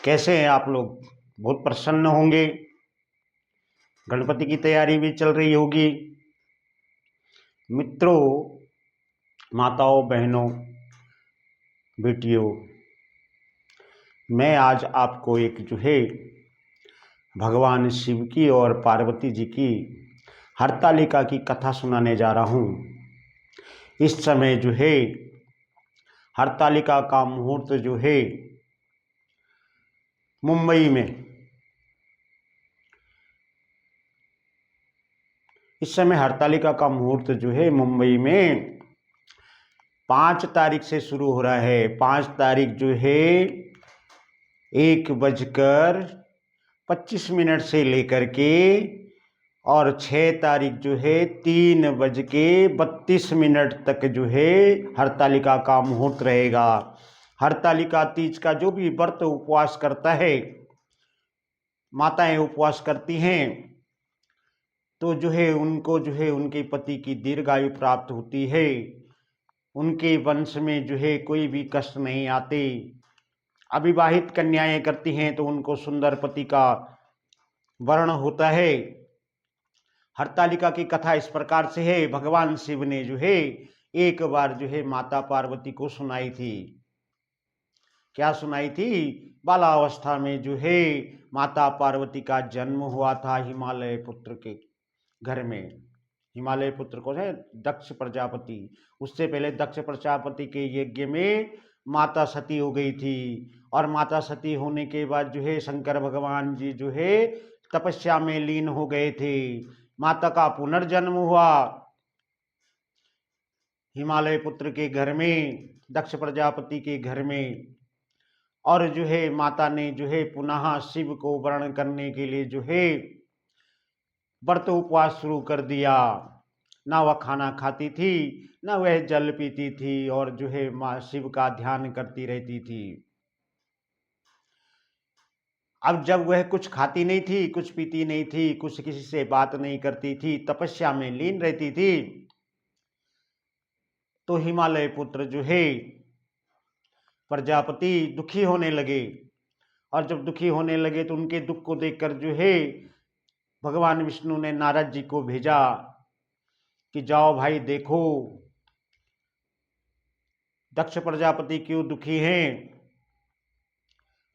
कैसे हैं आप लोग? बहुत प्रसन्न होंगे। गणपति की तैयारी भी चल रही होगी। मित्रों, माताओं, बहनों, बेटियों, मैं आज आपको एक भगवान शिव की और पार्वती जी की हरतालिका की कथा सुनाने जा रहा हूँ। इस समय हरतालिका का मुहूर्त मुंबई में, इस समय हरतालिका का मुहूर्त मुंबई में 5 तारीख से शुरू हो रहा है। 5 तारीख 1:25 से लेकर के और 6 तारीख 3:32 तक हरतालिका का मुहूर्त रहेगा। हरतालिका तीज का जो भी व्रत उपवास करता है, माताएं उपवास करती हैं, तो उनको उनके पति की दीर्घायु प्राप्त होती है। उनके वंश में कोई भी कष्ट नहीं आते। अविवाहित कन्याएं करती हैं तो उनको सुंदर पति का वर्ण होता है। हरतालिका की कथा इस प्रकार से है। भगवान शिव ने एक बार माता पार्वती को सुनाई थी। क्या सुनाई थी? बालावस्था में माता पार्वती का जन्म हुआ था हिमालय पुत्र के घर में। हिमालय पुत्र को है दक्ष प्रजापति। उससे पहले दक्ष प्रजापति के यज्ञ में माता सती हो गई थी, और माता सती होने के बाद शंकर भगवान जी तपस्या में लीन हो गए थे। माता का पुनर्जन्म हुआ हिमालय पुत्र के घर में, दक्ष प्रजापति के घर में। और माता ने पुनः शिव को वर्ण करने के लिए व्रत उपवास शुरू कर दिया। ना वह खाना खाती थी, ना वह जल पीती थी, और माँ शिव का ध्यान करती रहती थी। अब जब वह कुछ खाती नहीं थी, कुछ पीती नहीं थी, कुछ किसी से बात नहीं करती थी, तपस्या में लीन रहती थी, तो हिमालय पुत्र प्रजापति दुखी होने लगे। और जब दुखी होने लगे तो उनके दुख को देखकर भगवान विष्णु ने नारद जी को भेजा कि जाओ भाई, देखो दक्ष प्रजापति क्यों दुखी हैं।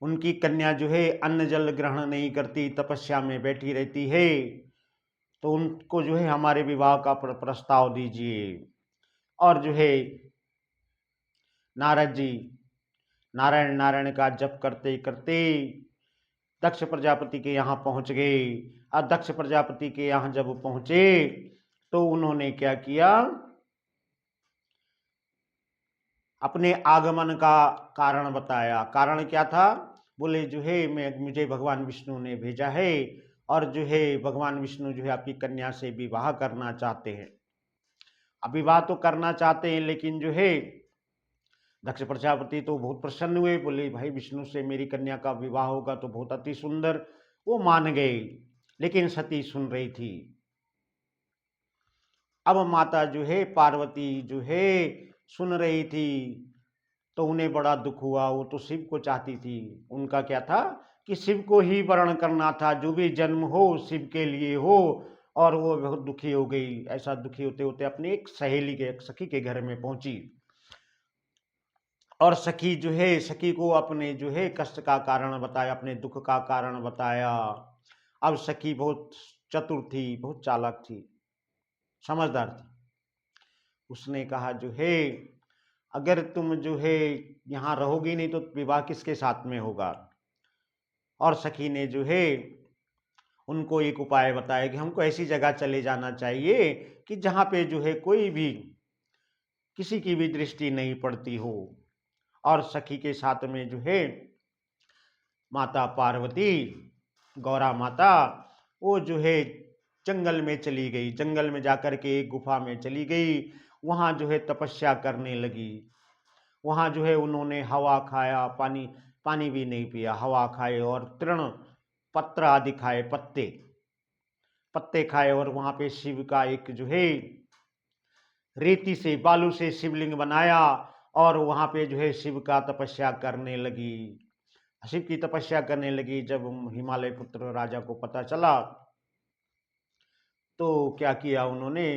उनकी कन्या अन्न जल ग्रहण नहीं करती, तपस्या में बैठी रहती है, तो उनको हमारे विवाह का प्रस्ताव दीजिए। और नारद जी नारायण नारायण का जप करते करते दक्ष प्रजापति के यहाँ पहुंच गए। और दक्ष प्रजापति के यहाँ जब पहुंचे तो उन्होंने क्या किया? अपने आगमन का कारण बताया। कारण क्या था? बोले मुझे भगवान विष्णु ने भेजा है, और भगवान विष्णु आपकी कन्या से विवाह करना चाहते हैं। अब विवाह तो करना चाहते हैं, लेकिन दक्ष प्रजापति तो बहुत प्रसन्न हुए। बोले भाई, विष्णु से मेरी कन्या का विवाह होगा तो बहुत अति सुंदर। वो मान गए, लेकिन सती सुन रही थी। अब माता पार्वती सुन रही थी, तो उन्हें बड़ा दुख हुआ। वो तो शिव को चाहती थी। उनका क्या था कि शिव को ही वर्ण करना था, जो भी जन्म हो शिव के लिए हो। और वो बहुत दुखी हो गई। ऐसा दुखी होते होते अपने एक सहेली के, एक सखी के घर में पहुंची। और सखी सखी को अपने कष्ट का कारण बताया, अपने दुख का कारण बताया। अब सखी बहुत चतुर थी, बहुत चालाक थी, समझदार थी। उसने कहा अगर तुम यहाँ रहोगी नहीं तो विवाह किसके साथ में होगा। और सखी ने उनको एक उपाय बताया कि हमको ऐसी जगह चले जाना चाहिए कि जहाँ पे कोई भी, किसी की भी दृष्टि नहीं पड़ती हो। और सखी के साथ में माता पार्वती, गौरा माता, वो जंगल में चली गई। जंगल में जाकर के एक गुफा में चली गई। वहाँ तपस्या करने लगी। वहाँ उन्होंने हवा खाया, पानी भी नहीं पिया, हवा खाए और तृण पत्र आदि खाए, पत्ते खाए। और वहाँ पे शिव का एक रेती से, बालू से शिवलिंग बनाया, और वहाँ पे शिव का तपस्या करने लगी। शिव की तपस्या करने लगी। जब हिमालय पुत्र राजा को पता चला तो क्या किया उन्होंने,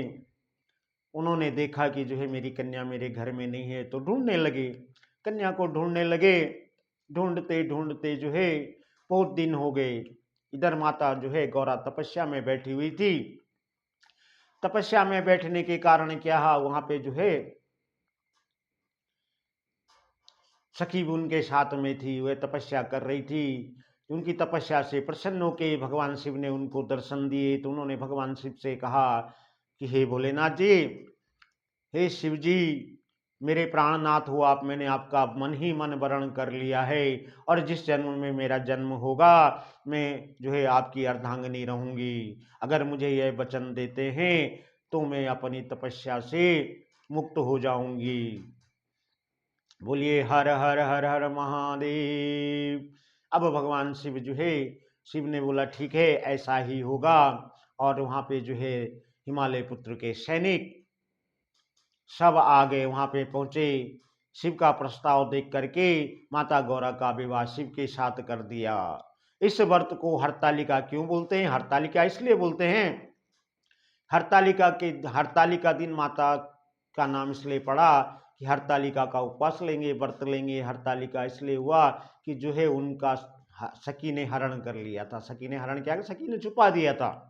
उन्होंने देखा कि जो है मेरी कन्या मेरे घर में नहीं है, तो ढूंढने लगे, कन्या को ढूंढने लगे। ढूंढते ढूंढते जो है बहुत दिन हो गए। इधर माता जो है गौरा तपस्या में बैठी हुई थी। तपस्या में बैठने के कारण क्या है, वहां पे जो है सखी भी उनके साथ में थी, वह तपस्या कर रही थी। उनकी तपस्या से प्रसन्न होकर भगवान शिव ने उनको दर्शन दिए। तो उन्होंने भगवान शिव से कहा कि हे भोलेनाथ जी, हे शिव जी, मेरे प्राणनाथ हो आप, मैंने आपका मन ही मन वरण कर लिया है, और जिस जन्म में मेरा जन्म होगा मैं जो है आपकी अर्धांगिनी रहूंगी। अगर मुझे यह वचन देते हैं तो मैं अपनी तपस्या से मुक्त हो जाऊंगी। बोलिए हर हर हर हर महादेव। अब भगवान शिव जो है, शिव ने बोला ठीक है ऐसा ही होगा। और वहां पे जो है हिमालय पुत्र के सैनिक सब आ गए, वहां पे पहुंचे। शिव का प्रस्ताव देख करके माता गौरा का विवाह शिव के साथ कर दिया। इस व्रत को हरतालिका क्यों बोलते हैं? हरतालिका इसलिए बोलते हैं, हरतालिका दिन माता का नाम इसलिए पड़ा कि हरतालिका का उपवास लेंगे, व्रत लेंगे। हरतालिका इसलिए हुआ कि जो है उनका सखी ने हरण कर लिया था। सखी ने हरण किया, सखी ने छुपा दिया था,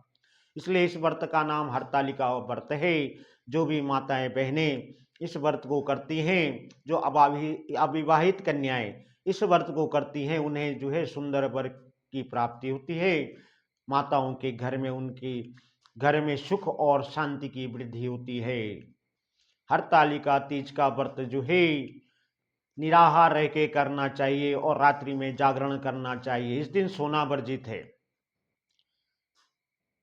इसलिए इस व्रत का नाम हरतालिका व्रत है। जो भी माताएं बहनें इस व्रत को करती हैं, जो अविवाहित कन्याएं इस व्रत को करती हैं, उन्हें जो है सुंदर वर की प्राप्ति होती है। माताओं के घर में, उनकी घर में सुख और शांति की वृद्धि होती है। हरतालिका तीज का व्रत जो है निराहार रह के करना चाहिए और रात्रि में जागरण करना चाहिए। इस दिन सोना वर्जित है,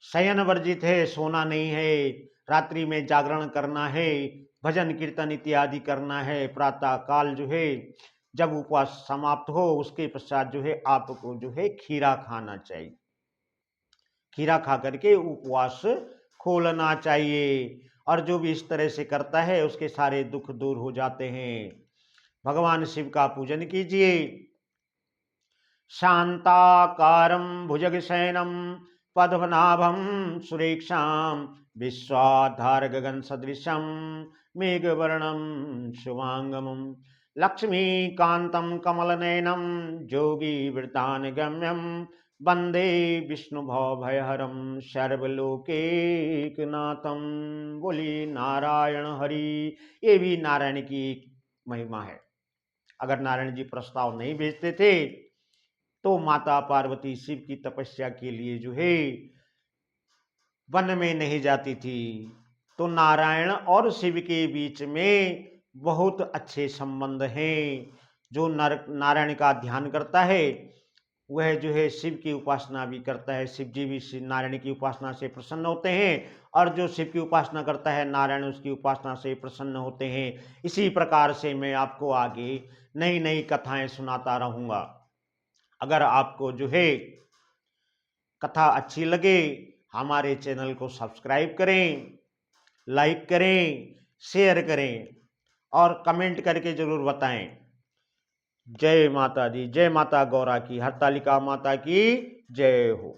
शयन वर्जित है, सोना नहीं है। रात्रि में जागरण करना है, भजन कीर्तन इत्यादि करना है। प्रातः काल जो है जब उपवास समाप्त हो उसके पश्चात जो है आपको जो है खीरा खाना चाहिए। खीरा खा करके उपवास खोलना चाहिए। और जो भी इस तरह से करता है उसके सारे दुख दूर हो जाते हैं। भगवान शिव का पूजन कीजिए। शांताकारं भुजगशयनं पद्मनाभं सुरेक्षां विश्वाधार गगन सदृशं मेघवर्णं शुभांगमं लक्ष्मीकान्तं कमलनयनं योगीवृतानगम्यं वंदे विष्णुभवभयहरं सर्वलोकैकनाथं। बोली नारायण हरि। ये भी नारायण की महिमा है। अगर नारायण जी प्रस्ताव नहीं भेजते थे तो माता पार्वती शिव की तपस्या के लिए जो है वन में नहीं जाती थी। तो नारायण और शिव के बीच में बहुत अच्छे संबंध हैं। जो नारायण का ध्यान करता है वह जो है शिव की उपासना भी करता है। शिव जी भी नारायण की उपासना से प्रसन्न होते हैं, और जो शिव की उपासना करता है नारायण उसकी उपासना से प्रसन्न होते हैं। इसी प्रकार से मैं आपको आगे नई नई कथाएं सुनाता रहूंगा। अगर आपको जो है कथा अच्छी लगे हमारे चैनल को सब्सक्राइब करें, लाइक करें, शेयर करें और कमेंट करके जरूर बताएं। जय माता दी, जय माता गौरा की, हरतालिका माता की जय हो।